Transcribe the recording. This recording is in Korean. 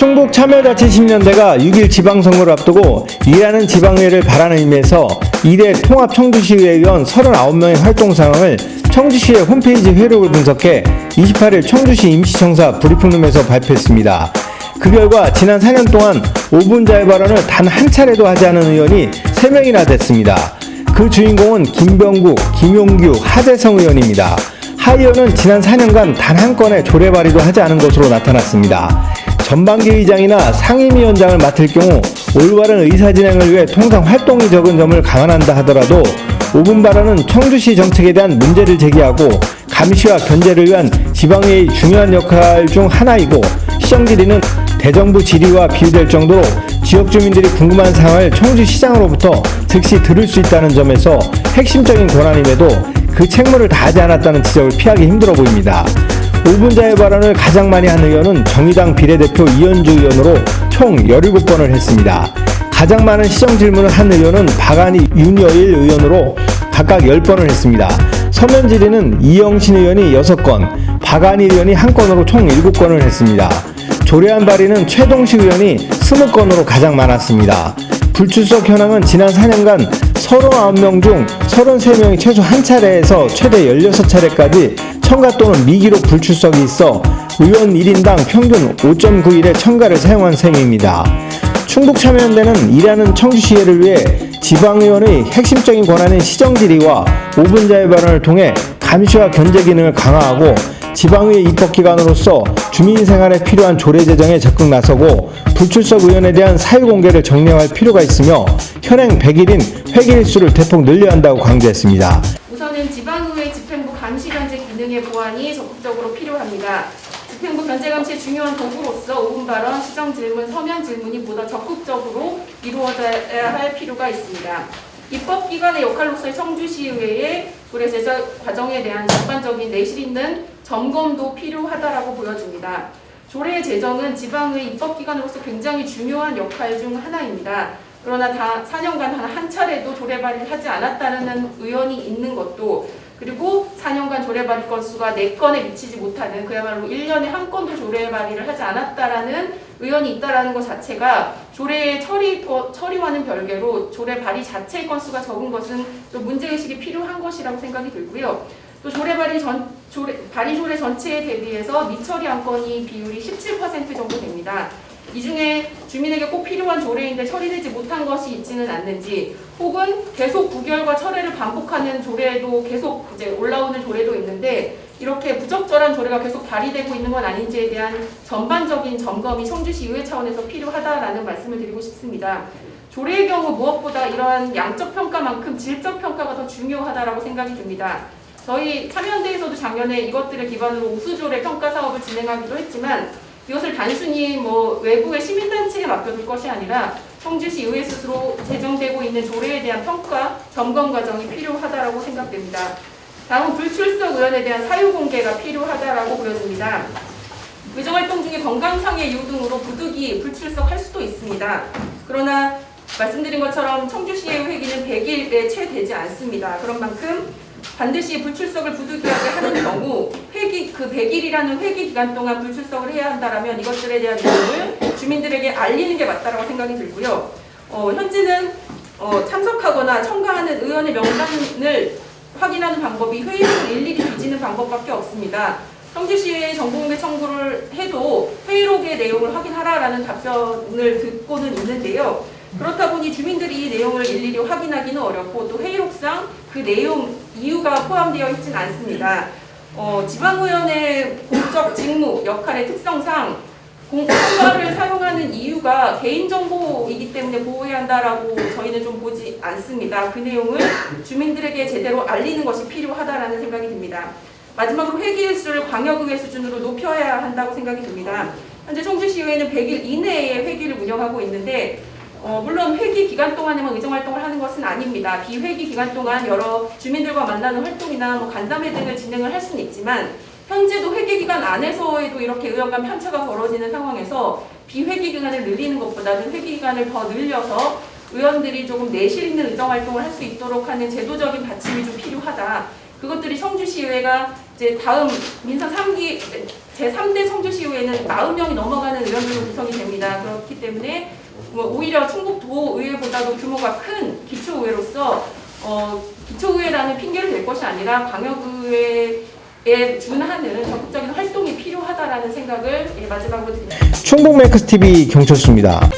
충북 참여자치 10년대가 6.1 지방선거를 앞두고 일하는 지방의회를 바라는 의미에서 2대 통합청주시의회의원 39명의 활동 상황을 청주시의 홈페이지 회록을 분석해 28일 청주시 임시청사 브리핑룸에서 발표했습니다. 그 결과 지난 4년 동안 5분자의 발언을 단 한 차례도 하지 않은 의원이 3명이나 됐습니다. 그 주인공은 김병국, 김용규, 하재성 의원입니다. 하 의원은 지난 4년간 단 한 건의 조례 발의도 하지 않은 것으로 나타났습니다. 전반기 의장이나 상임위원장을 맡을 경우 올바른 의사진행을 위해 통상 활동이 적은 점을 감안한다 하더라도 5분 발언은 청주시 정책에 대한 문제를 제기하고 감시와 견제를 위한 지방의회의 중요한 역할 중 하나이고 시정 질의는 대정부 질의와 비유될 정도로 지역 주민들이 궁금한 사항을 청주시장으로부터 즉시 들을 수 있다는 점에서 핵심적인 권한임에도 그 책무를 다하지 않았다는 지적을 피하기 힘들어 보입니다. 5분자의 발언을 가장 많이 한 의원은 정의당 비례대표 이현주 의원으로 총 17번을 했습니다. 가장 많은 시정 질문을 한 의원은 박안희, 윤여일 의원으로 각각 10번을 했습니다. 서면 질의는 이영신 의원이 6건, 박안희 의원이 1건으로 총 7건을 했습니다. 조례안 발의는 최동식 의원이 20건으로 가장 많았습니다. 불출석 현황은 지난 4년간 39명 중 33명이 최소 한 차례에서 최대 16차례까지 첨가 또는 미기록 불출석이 있어 의원 1인당 평균 5.9일의 첨가를 사용한 셈입니다. 충북참여연대는 일하는 청주시의회를 위해 지방의원의 핵심적인 권한인 시정질의와 5분자의 발언을 통해 감시와 견제 기능을 강화하고 지방의회 입법기관으로서 주민 생활에 필요한 조례 제정에 적극 나서고 불출석 의원에 대한 사유 공개를 정량할 필요가 있으며 현행 100일인 회기일수를 대폭 늘려야 한다고 강조했습니다. 우선은 지방의회 집행부 감시 견제 기능의 보완이 적극적으로 필요합니다. 집행부 견제 감시의 중요한 도구로서 5분 발언, 시정 질문, 서면 질문이 보다 적극적으로 이루어져야 할 필요가 있습니다. 입법기관의 역할로서의 청주시의회의 조례 제정 과정에 대한 전반적인 내실 있는 점검도 필요하다라고 보여집니다. 조례 제정은 지방의 입법기관으로서 굉장히 중요한 역할 중 하나입니다. 그러나 다 4년간 한 차례도 조례 발의를 하지 않았다는 의원이 있는 것도, 그리고 4년간 조례 발의 건수가 4건에 미치지 못하는, 그야말로 1년에 한 건도 조례 발의를 하지 않았다라는 의원이 있다라는 것 자체가 조례의 처리와는 별개로 조례 발의 자체의 건수가 적은 것은 좀 문제의식이 필요한 것이라고 생각이 들고요. 또 발의 조례 전체에 대비해서 미처리 안건이 비율이 17% 정도 됩니다. 이 중에 주민에게 꼭 필요한 조례인데 처리되지 못한 것이 있지는 않는지, 혹은 계속 부결과 철회를 반복하는 조례도 계속 이제 올라오는 조례도 있는데 이렇게 부적절한 조례가 계속 발의되고 있는 건 아닌지에 대한 전반적인 점검이 청주시 의회 차원에서 필요하다라는 말씀을 드리고 싶습니다. 조례의 경우 무엇보다 이러한 양적 평가만큼 질적 평가가 더 중요하다라고 생각이 듭니다. 저희 참여연대에서도 작년에 이것들을 기반으로 우수조례 평가 사업을 진행하기도 했지만 이것을 단순히 외부의 시민단체에 맡겨둘 것이 아니라 청주시 의회 스스로 제정되고 있는 조례에 대한 평가, 점검 과정이 필요하다라고 생각됩니다. 다음 불출석 의원에 대한 사유 공개가 필요하다라고 보여집니다. 의정활동 중에 건강상의 이유 등으로 부득이 불출석할 수도 있습니다. 그러나 말씀드린 것처럼 청주시의 회기는 100일에 채 되지 않습니다. 그런 만큼 반드시 불출석을 부득이하게 하는 경우 그 100일이라는 회기 기간 동안 불출석을 해야 한다면 이것들에 대한 내용을 주민들에게 알리는 게 맞다라고 생각이 들고요. 현재는 참석하거나 첨가하는 의원의 명단을 확인하는 방법이 회의록을 일일이 뒤지는 방법밖에 없습니다. 청주시에 정보공개 청구를 해도 회의록의 내용을 확인하라라는 답변을 듣고는 있는데요. 그렇다 보니 주민들이 이 내용을 일일이 확인하기는 어렵고 또 회의록상 그 내용, 이유가 포함되어 있지는 않습니다. 지방의원의 공적 직무, 역할의 특성상 공과를 사용하는 이유가 개인정보이기 때문에 보호해야 한다라고 저희는 좀 보지 않습니다. 그 내용을 주민들에게 제대로 알리는 것이 필요하다라는 생각이 듭니다. 마지막으로 회기일수를 광역의회 수준으로 높여야 한다고 생각이 듭니다. 현재 청주시의회는 100일 이내에 회기를 운영하고 있는데 물론 회기 기간 동안에만 의정활동을 하는 것은 아닙니다. 비회기 기간 동안 여러 주민들과 만나는 활동이나 간담회 등을 진행을 할 수는 있지만 현재도 회기 기간 안에서에도 이렇게 의원 간 편차가 벌어지는 상황에서 비회기 기간을 늘리는 것보다는 회기 기간을 더 늘려서 의원들이 조금 내실 있는 의정활동을 할 수 있도록 하는 제도적인 받침이 좀 필요하다. 그것들이 청주시의회가 이제 다음 민선 3기 제3대 청주시의회는 40명이 넘어가는 의원들로 구성이 됩니다. 그렇기 때문에 뭐 오히려 충북도의회보다도 규모가 큰 기초의회로서 기초의회라는 핑계를 댈 것이 아니라 광역의회에 준하는 적극적인 활동이 필요하다라는 생각을 마지막으로 드립니다. 충북 맹크스TV 경철수입니다.